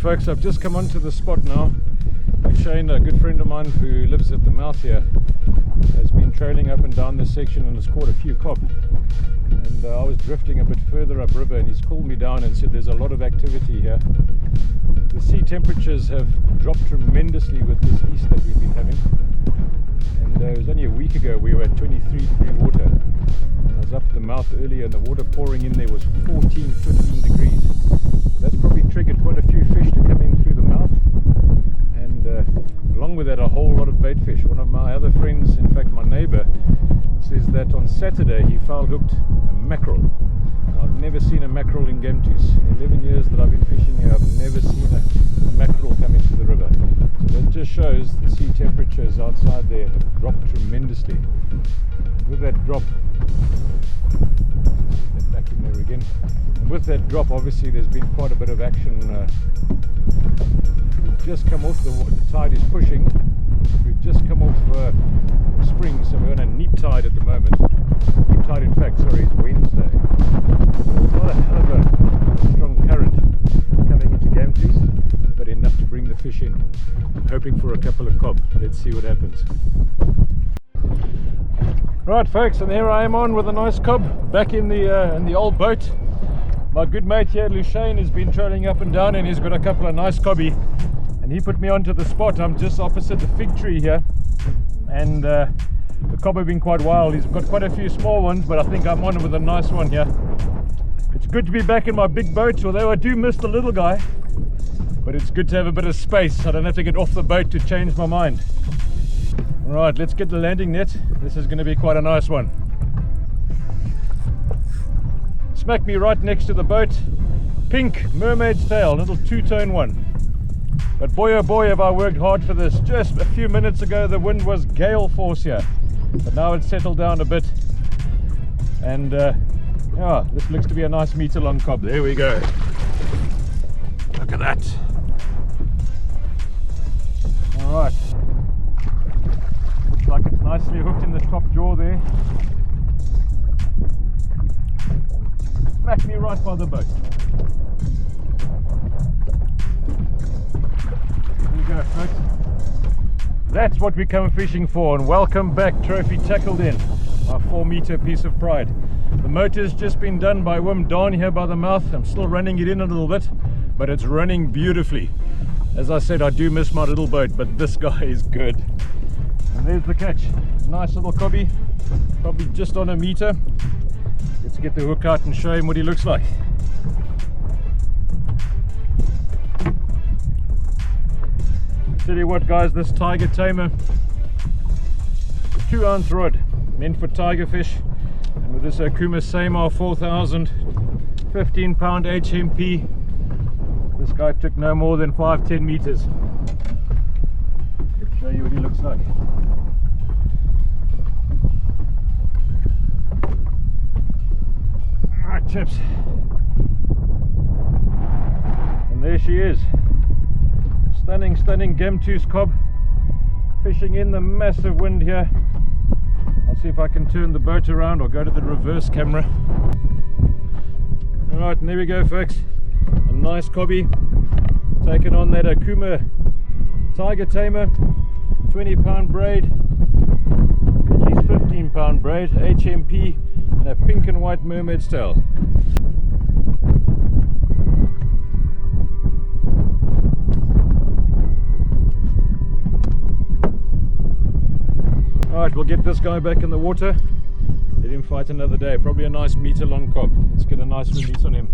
folks, I've just come onto the spot now. Shane, a good friend of mine who lives at the mouth here, has been trailing up and down this section and has caught a few cob. And I was drifting a bit further upriver and he's called me down and said there's a lot of activity here. The sea temperatures have dropped tremendously with this east that we've been having. And it was only a week ago we were at 23-degree water. I was up the mouth earlier and the water pouring in there was 14-15 degrees. That's probably triggered quite a few fish to come in through the mouth. And along with that, a whole lot of bait fish. One of my other friends, in fact my neighbor, says that on Saturday he foul hooked a mackerel. Now, I've never seen a mackerel in Gamtoos. In 11 years that I've been fishing here, I've never seen a mackerel come into the river. So that just shows the sea temperatures outside there have dropped tremendously. With that drop, get back in there again. And with that drop, obviously there's been quite a bit of action. We've just come off the tide is pushing. We've just come off spring, so we're on a neap tide at the moment. Neap tide, in fact, sorry, is Wednesday. There's not a hell of a strong current coming into Gamtoos, but enough to bring the fish in. I'm hoping for a couple of cob. Let's see what happens. Right, folks, and here I am on with a nice cob back in the old boat. My good mate here, Lushane, has been trolling up and down and he's got a couple of nice cobby. And he put me onto the spot. I'm just opposite the fig tree here. And the cob have been quite wild. He's got quite a few small ones, but I think I'm on with a nice one here. It's good to be back in my big boat, although I do miss the little guy. But it's good to have a bit of space. I don't have to get off the boat to change my mind. Alright, let's get the landing net. This is going to be quite a nice one. Smack me right next to the boat. Pink Mermaid Tail, little two-tone one. But boy oh boy have I worked hard for this. Just a few minutes ago the wind was gale force here. But now it's settled down a bit. And yeah, this looks to be a nice meter long cob. There we go. Look at that. Alright. Looks like it's nicely hooked in the top jaw there. Smack me right by the boat. There you go, folks. That's what we come fishing for, and welcome back, trophy tackled in. Our 4-meter piece of pride. The motor's just been done by Wim down here by the mouth. I'm still running it in a little bit, but it's running beautifully. As I said, I do miss my little boat, but this guy is good. And there's the catch. Nice little cobby, probably just on a meter. Let's get the hook out and show him what he looks like. Tell you what, guys, this Tiger Tamer, 2-ounce rod, meant for tiger fish, and with this Okuma Tiger 4000 15-pound HMP, this guy took no more than 5-10 meters. Let's show you what he looks like. Alright, chaps, and there she is. Stunning Gamtoos cob, fishing in the massive wind here. I'll see if I can turn the boat around or go to the reverse camera. Alright, and there we go, folks. A nice cobby, taking on that Okuma Tiger Tamer, 20-pound braid, at least 15-pound braid, HMP, and a pink and white Mermaid Tail. Alright, we'll get this guy back in the water, let him fight another day. Probably a nice meter long cob. Let's get a nice release on him.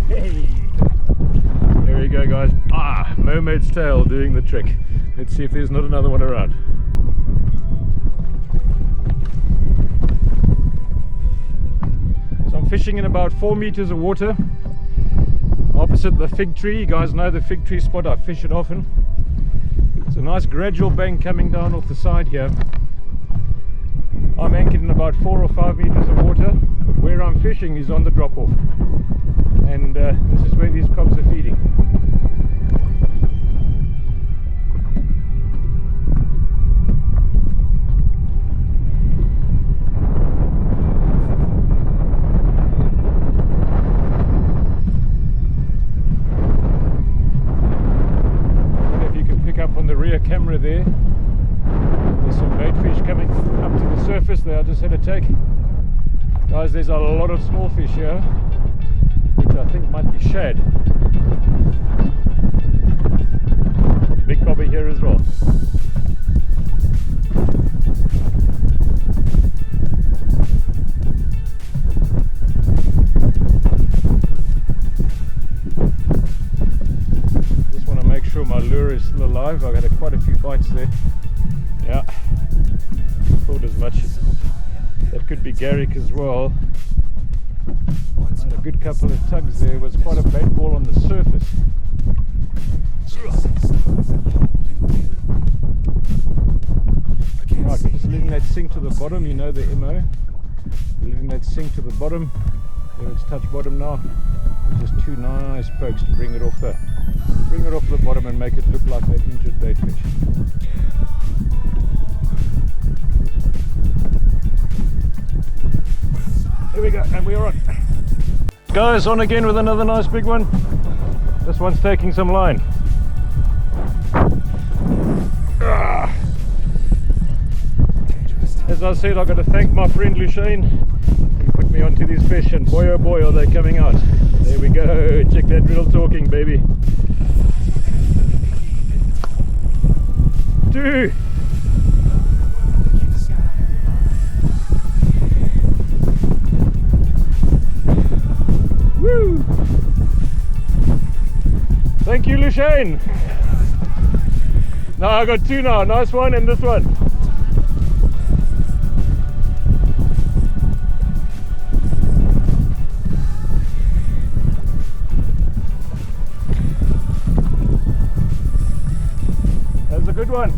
Hey! There we go, guys. Ah, Mermaid's Tail doing the trick. Let's see if there's not another one around. Fishing in about 4 meters of water opposite the fig tree. You guys know the fig tree spot, I fish it often. It's a nice gradual bank coming down off the side here. I'm anchored in about 4 or 5 meters of water, but where I'm fishing is on the drop off, and this is where these cobs are feeding. just had a take. Guys, there's a lot of small fish here, which I think might be shad. Big cobber here as well. Just want to make sure my lure is still alive. I've had quite a few bites there. Yeah, thought as much. That could be Garrick as well. Had a good couple of tugs there. Was quite a bait ball on the surface. Right, we're just letting that sink to the bottom. You know the MO. We're letting that sink to the bottom. There, it's touched bottom now. Just two nice pokes to bring it off the bottom and make it look like that injured bait fish. Here we go, and we are on. Guys, on again with another nice big one. This one's taking some line. As I said, I've got to thank my friend Lushane. He put me onto these fish, and boy oh boy are they coming out. There we go, check that riddle talking, baby. 2. Woo! Thank you, Lushane. Now I got 2 now, nice one, and this one. That's a good one.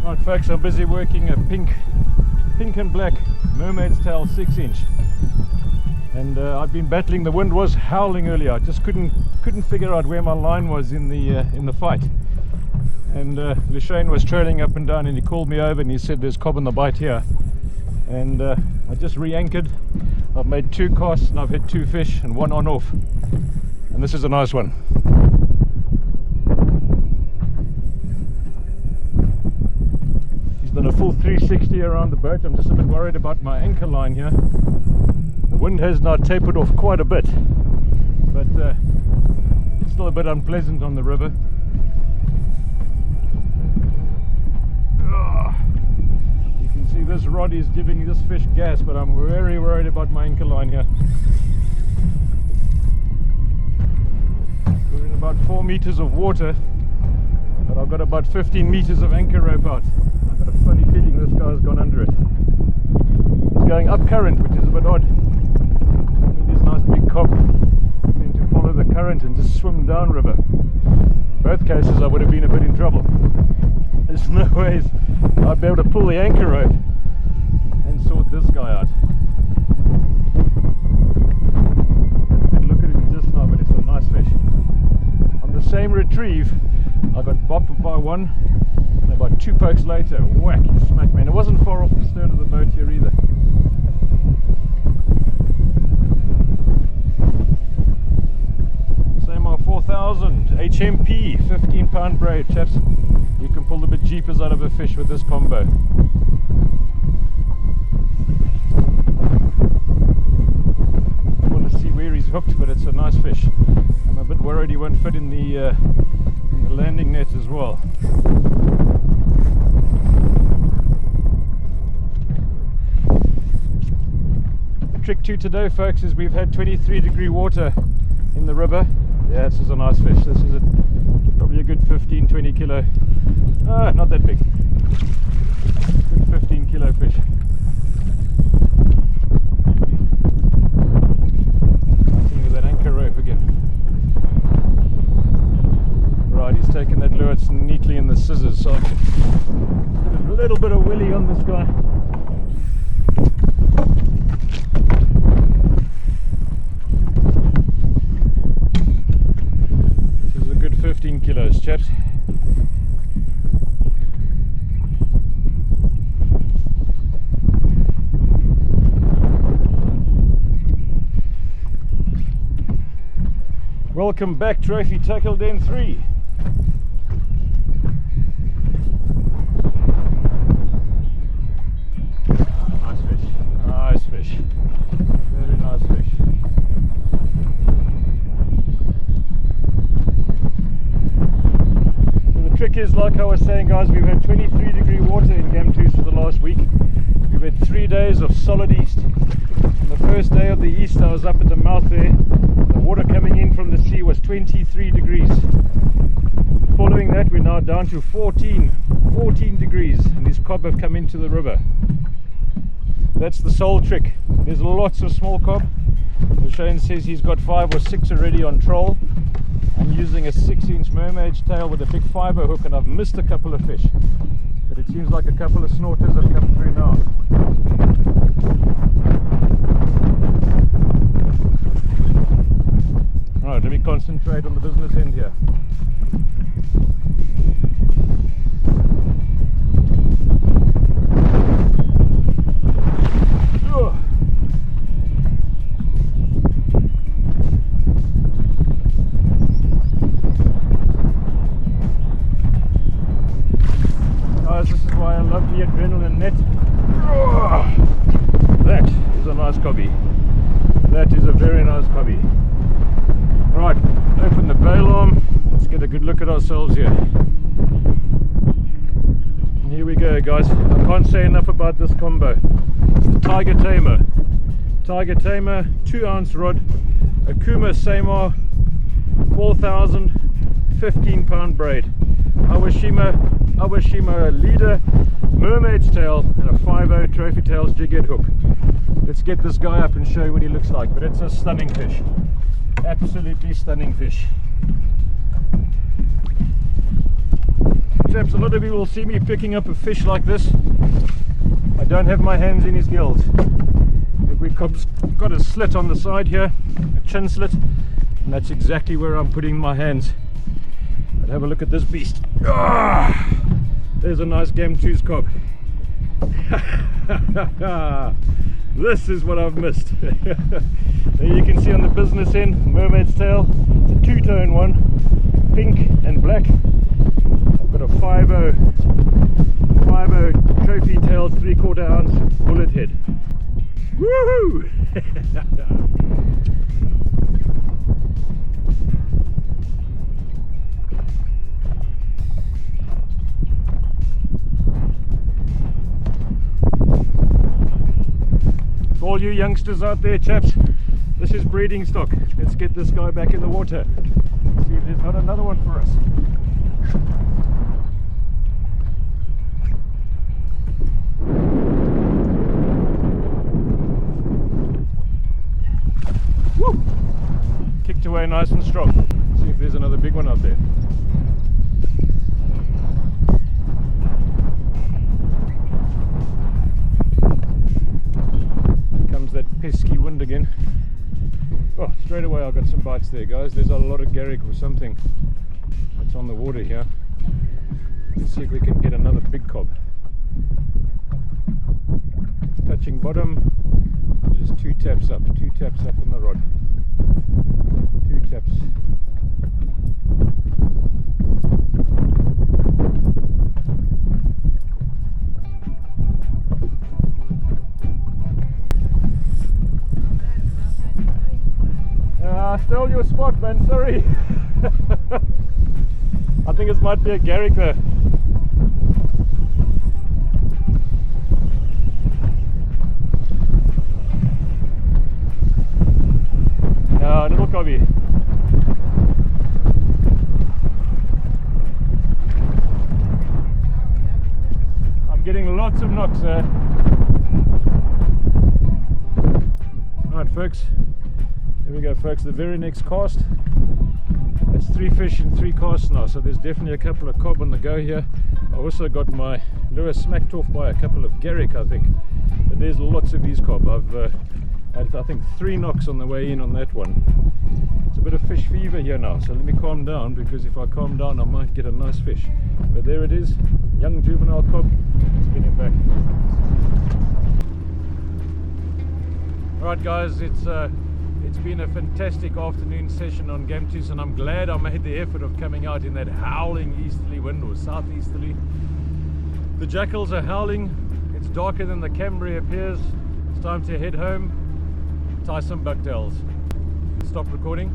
Right folks, I'm busy working a pink and black Mermaid Tail 6-inch, and I've been battling. The wind was howling earlier. I just couldn't figure out where my line was in the fight, and Lushane was trailing up and down, and he called me over and he said there's cob on the bite here, and I just re-anchored. I've made 2 casts and I've hit 2 fish and 1 on off, and this is a nice one. Done a full 360 around the boat. I'm just a bit worried about my anchor line here. The wind has now tapered off quite a bit, but it's still a bit unpleasant on the river. You can see this rod is giving this fish gas, but I'm very worried about my anchor line here. We're in about 4 meters of water, but I've got about 15 meters of anchor rope out. I've got a funny feeling this guy's gone under it. It's going up current, which is a bit odd. I mean, these nice big cob tend to follow the current and just swim downriver. Both cases I would have been a bit in trouble. There's no ways I'd be able to pull the anchor rope and sort this guy out. I could look at it just now, but it's a nice fish. On the same retrieve, I got bopped by one, and about 2 pokes later, whack, he smacked me. And it wasn't far off the stern of the boat here either. Same old 4000 HMP 15-pound braid, chaps. You can pull the bit jeepers out of a fish with this combo. I want to see where he's hooked, but it's a nice fish. I'm a bit worried he won't fit in the landing net as well. The trick to today, folks, is we've had 23-degree water in the river. Yeah, this is a nice fish. This is probably a good 15-20 kilo. Not that big. Good 15 kilo fish. Fighting with that anchor rope again. Right, he's taken that lure. It's neatly in the scissors, so I can put a little bit of willy on this guy. This is a good 15 kilos, chaps. Welcome back, Trophy Tackle Den 3. Nice fish, nice fish, very nice fish. So the trick is, like I was saying guys, we've had 23-degree water in Gamtoos for the last week. We've had 3 days of solid east. On the first day of the east I was up at the mouth there. The water coming in from the sea was 23 degrees. Following that we're now down to 14 degrees, and these cob have come into the river. That's the sole trick. There's lots of small cob. Shane says he's got 5 or 6 already on troll. I'm using a 6-inch Mermaid Tail with a big fibre hook, and I've missed a couple of fish. But it seems like a couple of snorters have come through now. Alright, let me concentrate on the business end here. Guys, this is why I love the adrenaline net. That is a nice cobby. That is a very nice cobby. Right, open the bail arm. Let's get a good look at ourselves here. And here we go guys. I can't say enough about this combo. The Tiger Tamer. Tiger Tamer, 2-ounce rod, Okuma Tiger 4000, 15-pound braid. Awashima leader, Mermaid's Tail, and a 5.0 Trophy Tails jighead hook. Let's get this guy up and show you what he looks like. But it's a stunning fish. Absolutely stunning fish. Chaps, a lot of you will see me picking up a fish like this. I don't have my hands in his gills. We've got a slit on the side here, a chin slit, and that's exactly where I'm putting my hands. But have a look at this beast. There's a nice Gamtoos Kob. This is what I've missed. There you can see on the business end, Mermaid's Tail. It's a 2-tone one, pink and black. I've got a 5.0 Trophy Tails 3/4 ounce bullet head. Woohoo! For all you youngsters out there, chaps, this is breeding stock. Let's get this guy back in the water. See if there's not another one for us. Woo! Kicked away nice and strong. See if there's another big one out there. That pesky wind again. Oh, straight away I got some bites there guys. There's a lot of garrick or something that's on the water here. Let's see if we can get another big cob. Touching bottom, just 2 taps up on the rod. 2 taps. I stole your spot, man, sorry. I think it might be a garrick there. No, little cobby. I'm getting lots of knocks there. Alright folks. Here we go folks, the very next cast. That's 3 fish in 3 casts now, so there's definitely a couple of cob on the go here. I also got my lure smacked off by a couple of garrick I think, but there's lots of these cob. I've had I think 3 knocks on the way in on that one. It's a bit of fish fever here now, so let me calm down, because if I calm down I might get a nice fish. But there it is, young juvenile cob. Let's get him back. Alright guys, it's It's been a fantastic afternoon session on Gamtoos, and I'm glad I made the effort of coming out in that howling easterly wind, or southeasterly. The jackals are howling. It's darker than the camera appears. It's time to head home, tie some bucktails. Stop recording.